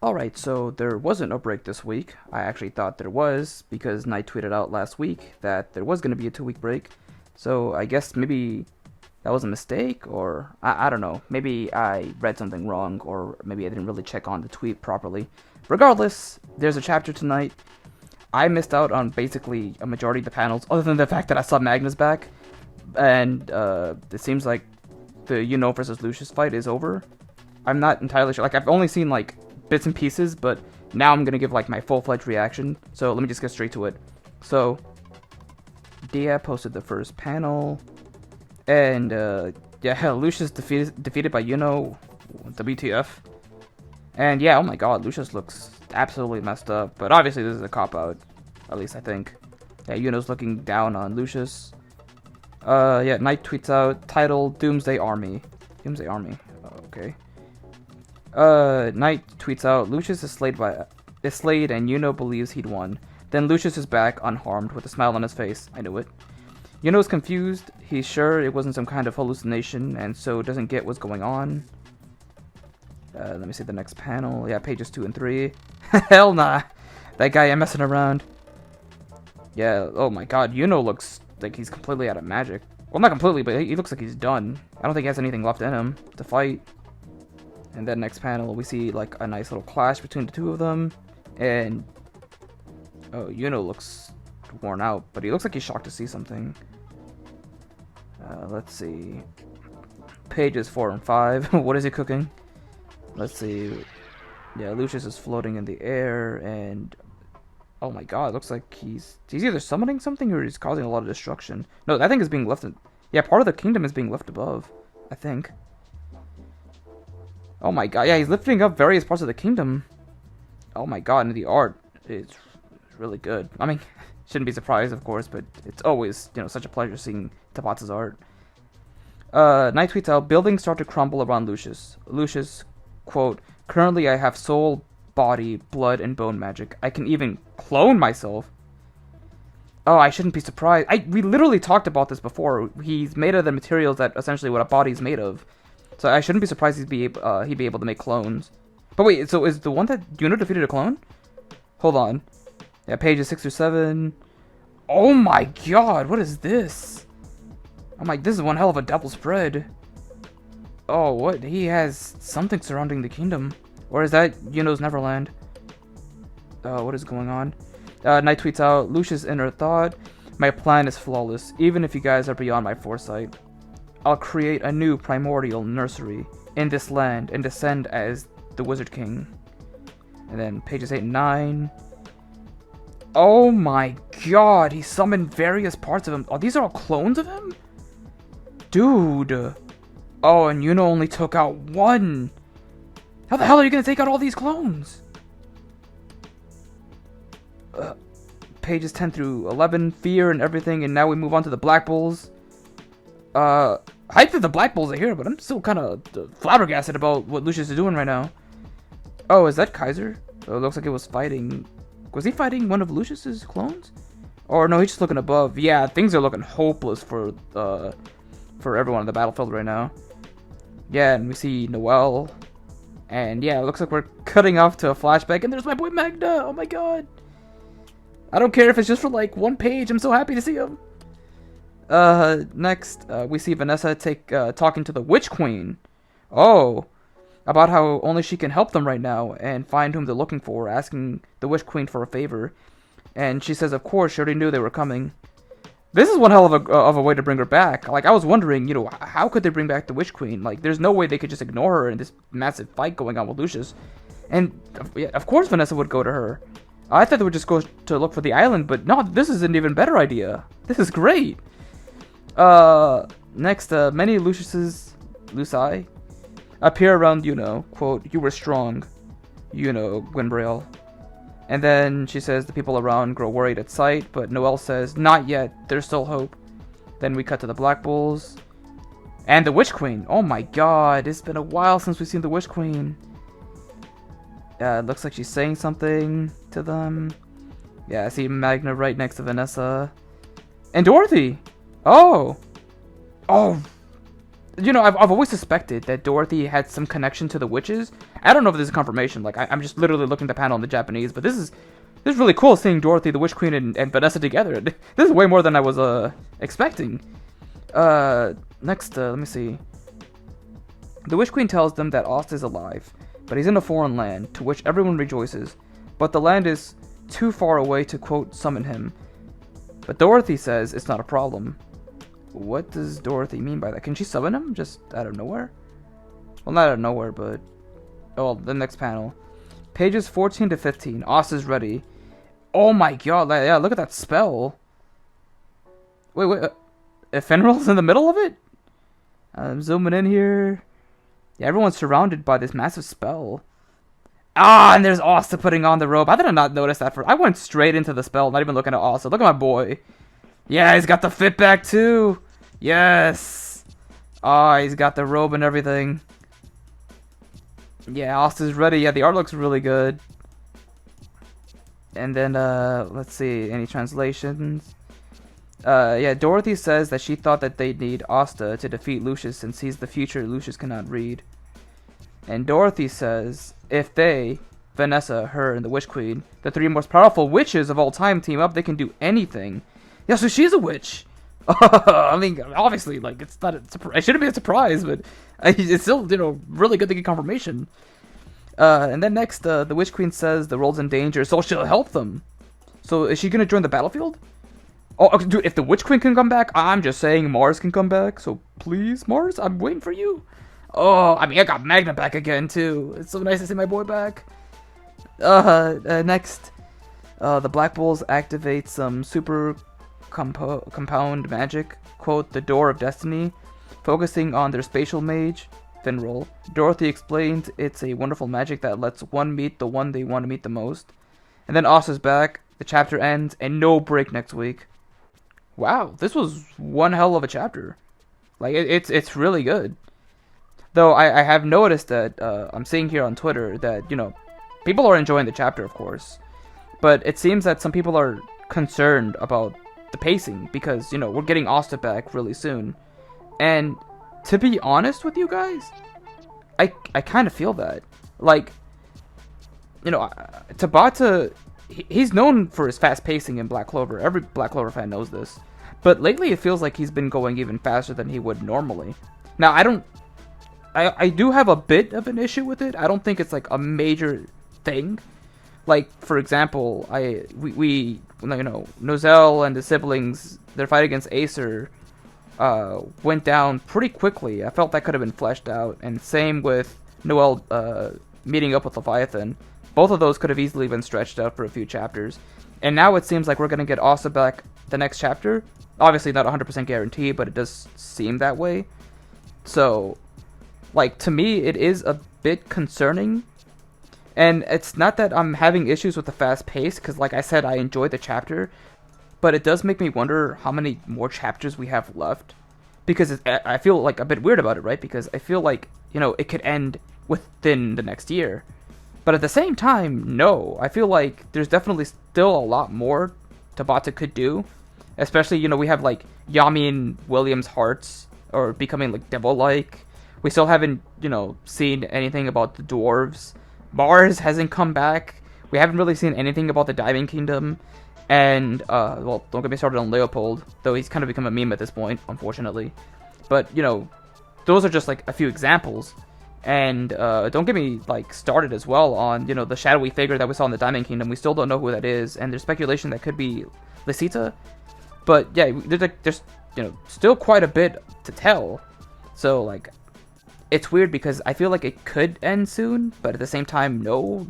Alright, so there wasn't a break this week. I actually thought there was, because Knight tweeted out last week that there was going to be a 2 week break. So I guess maybe that was a mistake, or I don't know. Maybe I read something wrong, or maybe I didn't really check on the tweet properly. Regardless, there's a chapter tonight. I missed out on basically a majority of the panels, other than the fact that I saw Magnus back. And it seems like the Yuno versus Lucius fight is over. I'm not entirely sure. Like, I've only seen, like, bits and pieces, but now I'm gonna give, like, my full-fledged reaction. So let me just get straight to it. So, Dia posted the first panel, and, yeah, Lucius defeated by Yuno, WTF. And, yeah, oh my god, Lucius looks absolutely messed up, but obviously this is a cop-out, at least I think. Yeah, Yuno's looking down on Lucius. Yeah, Knight tweets out, title, Doomsday Army. Doomsday Army, okay. Knight tweets out, Lucius is slayed and Yuno believes he'd won. Then Lucius is back, unharmed, with a smile on his face. I knew it. Yuno's confused. He's sure it wasn't some kind of hallucination, and so doesn't get what's going on. Let me see the next panel. Yeah, pages 2 and 3. Hell nah. That guy ain't messing around. Yeah, oh my god, Yuno looks like he's completely out of magic. Well, not completely, but he looks like he's done. I don't think he has anything left in him to fight. And then next panel, we see like a nice little clash between the two of them. And oh, Yuno looks worn out, but he looks like he's shocked to see something. Let's see. Pages 4 and 5. What is he cooking? Let's see. Yeah, Lucius is floating in the air, and oh my god, it looks like he's either summoning something or he's causing a lot of destruction. No, that thing is being left in... Yeah, part of the kingdom is being left above, I think. Oh my god, yeah, he's lifting up various parts of the kingdom. Oh my god, and the art is really good. I mean, shouldn't be surprised, of course, but it's always, such a pleasure seeing Tabata's art. Knight tweets out, buildings start to crumble around Lucius. Lucius, quote, currently I have soul, body, blood, and bone magic. I can even clone myself. Oh, I shouldn't be surprised. We literally talked about this before. He's made of the materials that essentially what a body's made of. So I shouldn't be surprised he'd be able to make clones. But wait, so is the one that Yuno defeated a clone? Hold on. Yeah, pages 6 through 7. Oh my god, what is this? I'm like, this is one hell of a double spread. Oh, what? He has something surrounding the kingdom. Or is that Yuno's Neverland? What is going on? Knight tweets out, Lucius' inner thought. My plan is flawless, even if you guys are beyond my foresight. I'll create a new primordial nursery in this land and descend as the Wizard King. And then pages 8 and 9. Oh my god, he summoned various parts of him. Oh, these are all clones of him? Dude. Oh, and Yuno only took out one. How the hell are you going to take out all these clones? Pages 10 through 11, fear and everything, and now we move on to the Black Bulls. Hype that the Black Bulls are here, but I'm still kind of flabbergasted about what Lucius is doing right now. Oh, is that Kaiser? Oh, it looks like it was fighting... Was he fighting one of Lucius's clones? Or no, he's just looking above. Yeah, things are looking hopeless for everyone on the battlefield right now. Yeah, and we see Noel. And yeah, it looks like we're cutting off to a flashback, and there's my boy Magda! Oh my god! I don't care if it's just for like one page, I'm so happy to see him! Next, we see Vanessa talking to the Witch Queen. Oh, about how only she can help them right now and find whom they're looking for, asking the Witch Queen for a favor. And she says, of course, she already knew they were coming. This is one hell of a way to bring her back. Like, I was wondering, how could they bring back the Witch Queen? Like, there's no way they could just ignore her in this massive fight going on with Lucius. And, yeah, of course Vanessa would go to her. I thought they would just go to look for the island, but no, this is an even better idea. This is great. Next, many Luci appear around Yuno. Quote, you were strong, Gwynbrail. And then she says the people around grow worried at sight, but Noel says, not yet, there's still hope. Then we cut to the Black Bulls. And the Witch Queen. Oh my god, it's been a while since we've seen the Witch Queen. It looks like she's saying something to them. Yeah, I see Magna right next to Vanessa. And Dorothy! Oh! Oh! you know, I've always suspected that Dorothy had some connection to the witches. I don't know if this is confirmation. Like, I'm just literally looking at the panel in the Japanese, but this is really cool seeing Dorothy, the Witch Queen, and Vanessa together. This is way more than I was expecting. Next, let me see. The Witch Queen tells them that Ost is alive, but he's in a foreign land, to which everyone rejoices. But the land is too far away to, quote, summon him. But Dorothy says it's not a problem. What does Dorothy mean by that? Can she summon him just out of nowhere? Well, not out of nowhere, but... Oh, the next panel. Pages 14 to 15. Ost is ready. Oh my god, yeah, look at that spell. Wait, Ephemeral's in the middle of it? I'm zooming in here. Yeah, everyone's surrounded by this massive spell. Ah, and there's Asta putting on the robe. How did I not notice that? I went straight into the spell, not even looking at Asta. Look at my boy. Yeah, he's got the fit back too. Yes. Ah, he's got the robe and everything. Yeah, Asta's ready. Yeah, the art looks really good. And then, let's see, any translations? Yeah, Dorothy says that she thought that they'd need Asta to defeat Lucius since he's the future Lucius cannot read. And Dorothy says, if they, Vanessa, her, and the Witch Queen, the three most powerful witches of all time, team up, they can do anything. Yeah, so she's a witch. I mean, obviously, like, it's not it shouldn't be a surprise, but it's still, you know, really good to get confirmation. And then next, the Witch Queen says the world's in danger, so she'll help them. So is she gonna join the battlefield? Oh, dude, if the Witch Queen can come back, I'm just saying Mars can come back. So please, Mars, I'm waiting for you. Oh, I mean, I got Magna back again, too. It's so nice to see my boy back. Next, the Black Bulls activate some super compound magic, quote, the Door of Destiny, focusing on their spatial mage, Finral. Dorothy explains it's a wonderful magic that lets one meet the one they want to meet the most. And then Osa's back, the chapter ends, and no break next week. Wow, this was one hell of a chapter. Like, it's really good. Though I have noticed that, I'm seeing here on Twitter that, you know, people are enjoying the chapter, of course. But it seems that some people are concerned about the pacing because, you know, we're getting Asta back really soon. And to be honest with you guys, I kind of feel that. Like, you know, Tabata, he's known for his fast pacing in Black Clover. Every Black Clover fan knows this. But lately it feels like he's been going even faster than he would normally. Now, I do have a bit of an issue with it. I don't think it's like a major thing. Like, for example, we you know, Nozel and the siblings, their fight against Acer went down pretty quickly. I felt that could have been fleshed out. And same with Noel meeting up with Leviathan. Both of those could have easily been stretched out for a few chapters. And now it seems like we're going to get Asa back the next chapter. Obviously not 100% guarantee, but it does seem that way. So, like, to me, it is a bit concerning. And it's not that I'm having issues with the fast pace, because like I said, I enjoyed the chapter. But it does make me wonder how many more chapters we have left. Because I feel like a bit weird about it, right? Because I feel like, you know, it could end within the next year. But at the same time, no. I feel like there's definitely still a lot more Tabata could do. Especially, you know, we have like Yami and William's hearts, or becoming like devil-like. We still haven't, you know, seen anything about the dwarves. Mars hasn't come back. We haven't really seen anything about the Diving Kingdom. And, well, don't get me started on Leopold, though he's kind of become a meme at this point, unfortunately. But, you know, those are just like a few examples. And don't get me like started as well on, you know, the shadowy figure that we saw in the Diamond Kingdom. We still don't know who that is, and there's speculation that could be Lysita. But yeah, there's you know, still quite a bit to tell. So like, it's weird because I feel like it could end soon, but at the same time, no.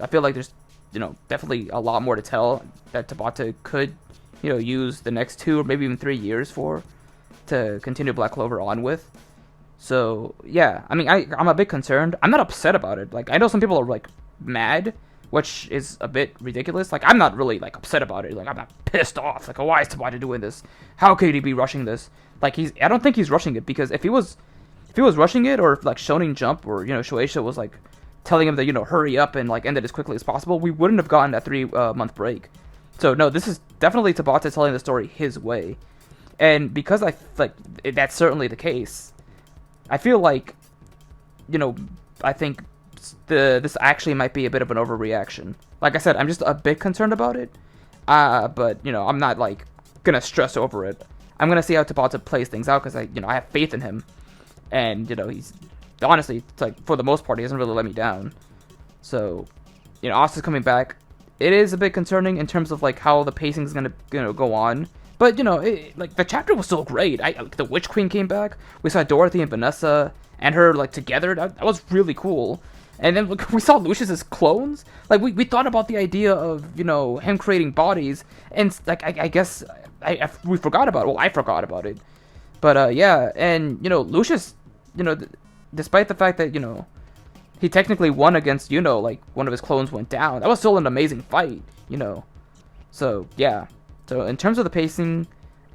I feel like there's, you know, definitely a lot more to tell that Tabata could, you know, use the next 2 or maybe even 3 years for to continue Black Clover on with. So yeah, I mean, I'm a bit concerned. I'm not upset about it. Like, I know some people are like mad, which is a bit ridiculous. Like, I'm not really like upset about it. Like, I'm not pissed off. Like, oh, why is Tabata doing this? How could he be rushing this? Like, I don't think he's rushing it, because if he was rushing it, or if like Shonen Jump or, you know, Shueisha was like telling him that, you know, hurry up and like end it as quickly as possible, we wouldn't have gotten that 3-month break. So no, this is definitely Tabata telling the story his way, and because I like that's certainly the case. I feel like, you know, I think this actually might be a bit of an overreaction. Like I said, I'm just a bit concerned about it. But you know, I'm not like gonna stress over it. I'm gonna see how Tabata plays things out because I have faith in him, and you know, he's honestly, it's like for the most part, he doesn't really let me down. So, you know, Asta's coming back. It is a bit concerning in terms of like how the pacing is gonna go on. But you know, like the chapter was still great. Like, the Witch Queen came back. We saw Dorothy and Vanessa and her like together. That was really cool. And then we saw Lucius's clones. Like we thought about the idea of him creating bodies, and like I guess we forgot about it. Well, I forgot about it. But yeah, and Lucius, despite the fact that he technically won against like one of his clones went down. That was still an amazing fight. So yeah. So in terms of the pacing,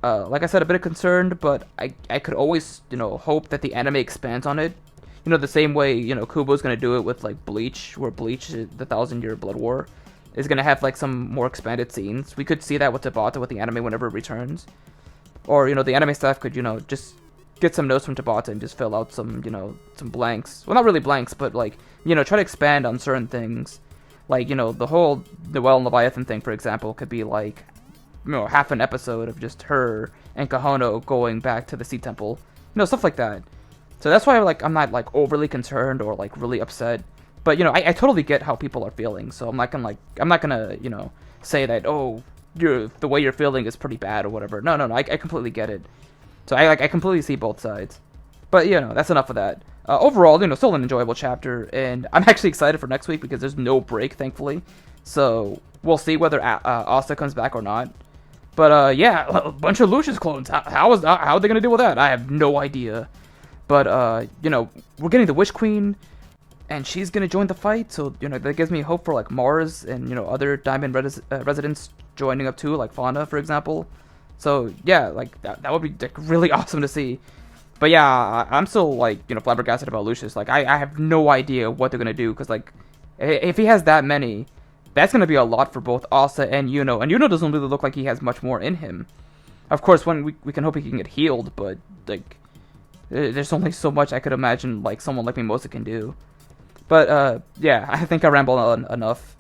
like I said, a bit of concerned, but I could always hope that the anime expands on it. The same way Kubo's gonna do it with like Bleach, where Bleach, the 1,000-Year Blood War, is gonna have like some more expanded scenes. We could see that with Tabata with the anime whenever it returns, or the anime staff could just get some notes from Tabata and just fill out some some blanks. Well, not really blanks, but like try to expand on certain things. Like the whole Noelle and Leviathan thing, for example, could be like half an episode of just her and Kahono going back to the Sea Temple, stuff like that. So that's why I'm not like overly concerned or like really upset. But I totally get how people are feeling. So I'm not gonna say that, oh, the way you're feeling is pretty bad or whatever. No, I completely get it. So I completely see both sides. But that's enough of that. Overall, still an enjoyable chapter, and I'm actually excited for next week because there's no break, thankfully. So we'll see whether Asta comes back or not. But yeah, a bunch of Lucius clones. How are they gonna deal with that? I have no idea. But we're getting the Witch Queen, and she's gonna join the fight. So that gives me hope for like Mars and other Diamond residents joining up too, like Fauna, for example. So yeah, like that would be like really awesome to see. But yeah, I'm still like flabbergasted about Lucius. Like I have no idea what they're gonna do, because like if he has that many, that's gonna be a lot for both Asa and Yuno. And Yuno doesn't really look like he has much more in him. Of course, when we can hope he can get healed, but like there's only so much I could imagine like someone like Mimosa can do. But yeah, I think I rambled on enough.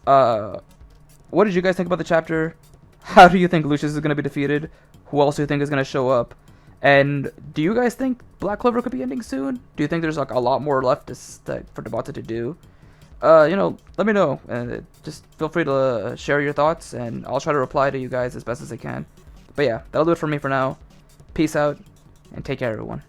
What did you guys think about the chapter? How do you think Lucius is going to be defeated? Who else do you think is going to show up? And do you guys think Black Clover could be ending soon? Do you think there's like a lot more left for Tabata to do? Let me know. And just feel free to share your thoughts, and I'll try to reply to you guys as best as I can. But yeah, that'll do it for me for now. Peace out, and take care, everyone.